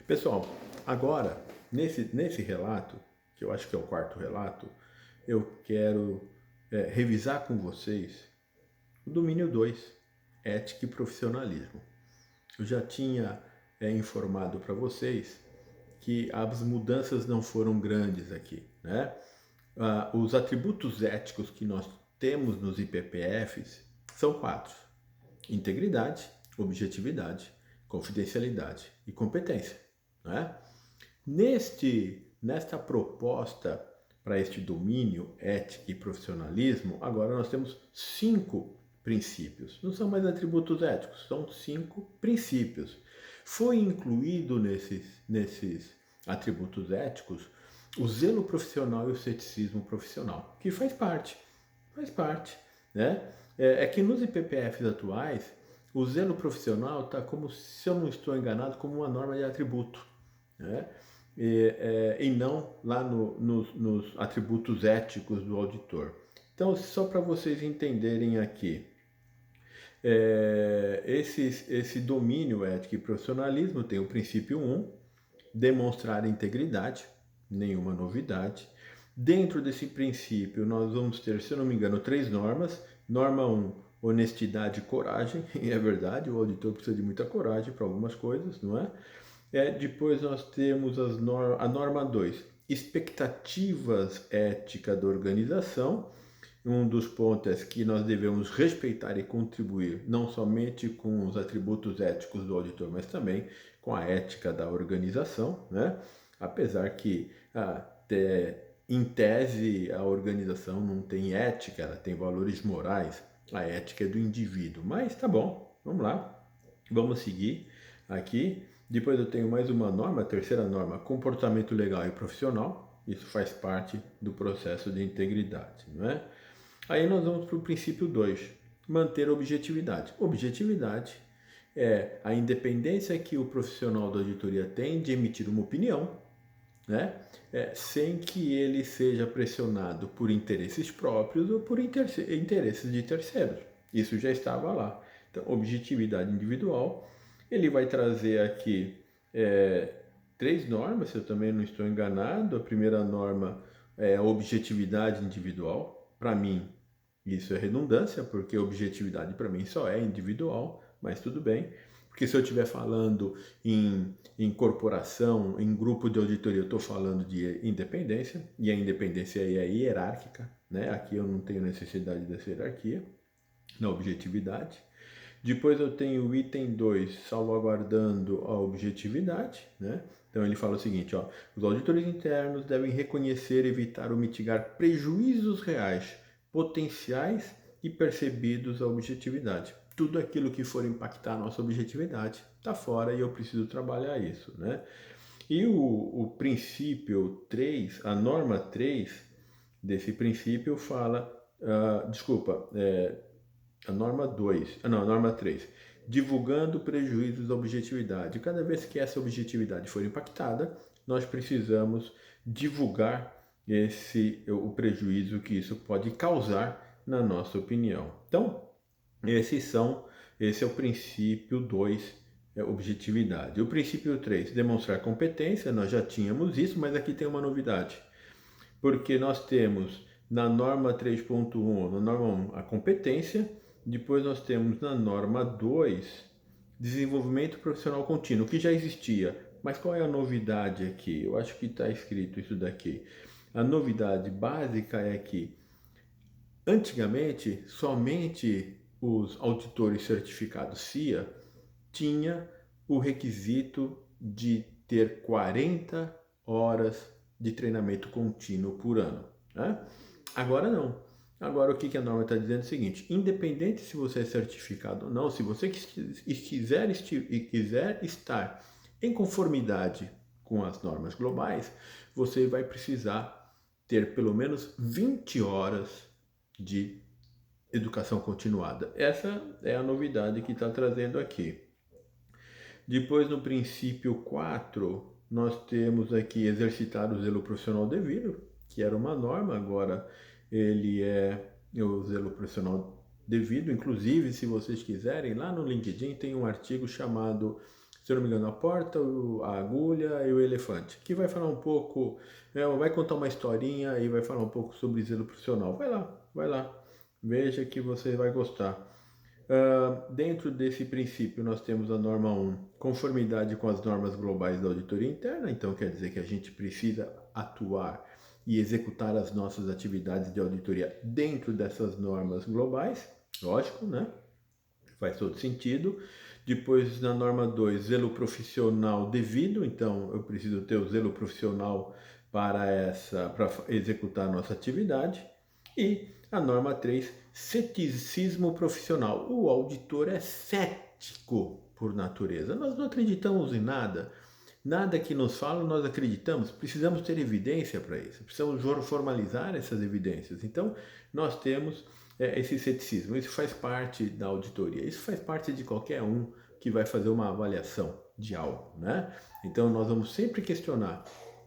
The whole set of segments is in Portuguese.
Pessoal, agora, nesse relato, que eu acho que é o quarto relato, eu quero revisar com vocês o domínio 2, ética e profissionalismo. Eu já tinha informado para vocês que as mudanças não foram grandes aqui, né? Os atributos éticos que nós temos nos IPPFs são quatro: integridade, objetividade, confidencialidade e competência, né? Nesta proposta para este domínio, ética e profissionalismo, agora nós temos 5 princípios. Não são mais atributos éticos, são 5 princípios. Foi incluído nesses atributos éticos o zelo profissional e o ceticismo profissional, que faz parte, né? É que nos IPPFs atuais, o zelo profissional está como, se eu não estou enganado, como uma norma de atributo, né? E não lá nos atributos éticos do auditor. Então, só para vocês entenderem aqui, esse domínio ético e profissionalismo tem o princípio 1, demonstrar integridade, nenhuma novidade. Dentro desse princípio, nós vamos ter, se eu não me engano, 3 normas. Norma 1, honestidade e coragem, e é verdade, o auditor precisa de muita coragem para algumas coisas, não é? Depois nós temos a norma 2, expectativas éticas da organização. Um dos pontos é que nós devemos respeitar e contribuir não somente com os atributos éticos do auditor, mas também com a ética da organização, né? Apesar que, em tese, a organização não tem ética, ela tem valores morais, a ética é do indivíduo. Mas tá bom, vamos lá, vamos seguir aqui. Depois eu tenho mais uma norma, a terceira norma, comportamento legal e profissional. Isso faz parte do processo de integridade, não é? Aí nós vamos para o princípio 2, manter a objetividade. Objetividade é a independência que o profissional da auditoria tem de emitir uma opinião, né? Sem que ele seja pressionado por interesses próprios ou por interesses de terceiros. Isso já estava lá. Então, objetividade individual. Ele vai trazer aqui 3 normas, se eu também não estou enganado. A primeira norma é a objetividade individual. Para mim, isso é redundância, porque objetividade para mim só é individual, mas tudo bem. Porque se eu estiver falando em corporação, em grupo de auditoria, eu estou falando de independência, e a independência aí é hierárquica, né? Aqui eu não tenho necessidade dessa hierarquia, na objetividade. Depois eu tenho o item 2, salvaguardando a objetividade, né? Então ele fala o seguinte, ó, os auditores internos devem reconhecer, evitar ou mitigar prejuízos reais, potenciais e percebidos à objetividade. Tudo aquilo que for impactar a nossa objetividade está fora e eu preciso trabalhar isso, né? E o princípio 3, a norma 3 desse princípio fala, a norma 2, a norma 3, divulgando prejuízos da objetividade. Cada vez que essa objetividade for impactada, nós precisamos divulgar o prejuízo que isso pode causar na nossa opinião. Então, esse é o princípio 2, objetividade. O princípio 3, demonstrar competência, nós já tínhamos isso, mas aqui tem uma novidade. Porque nós temos na norma 3.1, na norma 1, a competência, depois nós temos na norma 2, desenvolvimento profissional contínuo, que já existia. Mas qual é a novidade aqui? Eu acho que está escrito isso daqui. A novidade básica é que, antigamente, somente os auditores certificados CIA tinha o requisito de ter 40 horas de treinamento contínuo por ano, né? Agora não. Agora o que a norma está dizendo é o seguinte: independente se você é certificado ou não, se você quiser estar em conformidade com as normas globais, você vai precisar ter pelo menos 20 horas de educação continuada. Essa é a novidade que está trazendo aqui. Depois, no princípio 4, nós temos aqui exercitar o zelo profissional devido, que era uma norma, agora ele é o zelo profissional devido. Inclusive, se vocês quiserem, lá no LinkedIn tem um artigo chamado se eu não me engano, a porta, a agulha e o elefante, que vai falar um pouco, vai contar uma historinha e vai falar um pouco sobre zelo profissional. Vai lá, veja que você vai gostar. Dentro desse princípio, nós temos a norma 1, conformidade com as normas globais da auditoria interna, então quer dizer que a gente precisa atuar e executar as nossas atividades de auditoria dentro dessas normas globais, lógico, né? Faz todo sentido. Depois, na norma 2, zelo profissional devido, então eu preciso ter o zelo profissional para executar a nossa atividade. E a norma 3, ceticismo profissional. O auditor é cético por natureza. Nós não acreditamos em nada. Nada que nos falam nós acreditamos. Precisamos ter evidência para isso. Precisamos formalizar essas evidências. Então, nós temos esse ceticismo. Isso faz parte da auditoria. Isso faz parte de qualquer um que vai fazer uma avaliação de algo, né? Então, nós vamos sempre questionar: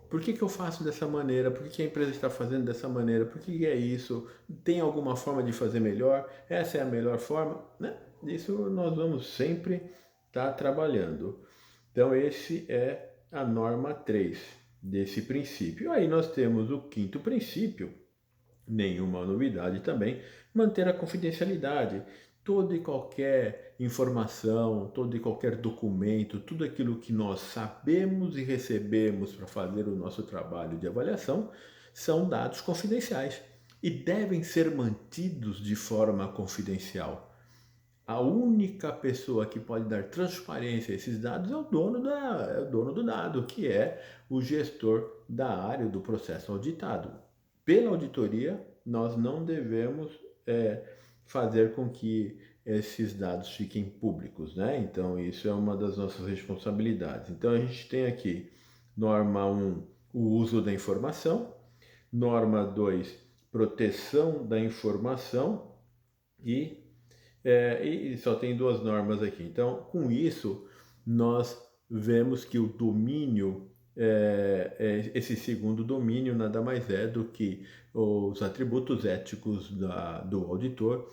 por que eu faço dessa maneira? Por que a empresa está fazendo dessa maneira? Por que é isso? Tem alguma forma de fazer melhor? Essa é a melhor forma? Né? Isso nós vamos sempre estar trabalhando. Então, esse é a norma 3 desse princípio. Aí nós temos o quinto princípio, nenhuma novidade também, manter a confidencialidade. Toda e qualquer informação, todo e qualquer documento, tudo aquilo que nós sabemos e recebemos para fazer o nosso trabalho de avaliação são dados confidenciais e devem ser mantidos de forma confidencial. A única pessoa que pode dar transparência a esses dados é o dono do dado, que é o gestor da área do processo auditado. Pela auditoria, nós não devemos fazer com que esses dados fiquem públicos, né? Então, isso é uma das nossas responsabilidades. Então, a gente tem aqui norma 1, o uso da informação, norma 2, proteção da informação e só tem duas normas aqui. Então, com isso, nós vemos que o domínio, esse segundo domínio, nada mais é do que os atributos éticos do auditor,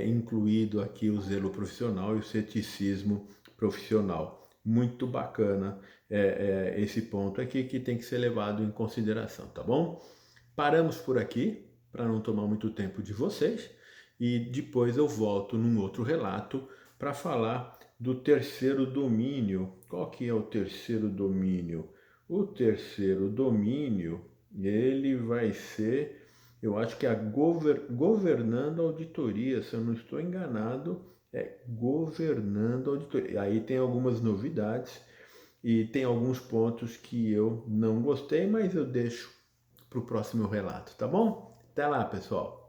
incluído aqui o zelo profissional e o ceticismo profissional. Muito bacana esse ponto aqui que tem que ser levado em consideração, tá bom? Paramos por aqui, para não tomar muito tempo de vocês, e depois eu volto num outro relato para falar do terceiro domínio. Qual que é o terceiro domínio? O terceiro domínio, ele vai ser, eu acho que é a governando a auditoria, se eu não estou enganado, é governando a auditoria. Aí tem algumas novidades e tem alguns pontos que eu não gostei, mas eu deixo para o próximo relato, tá bom? Até lá, pessoal!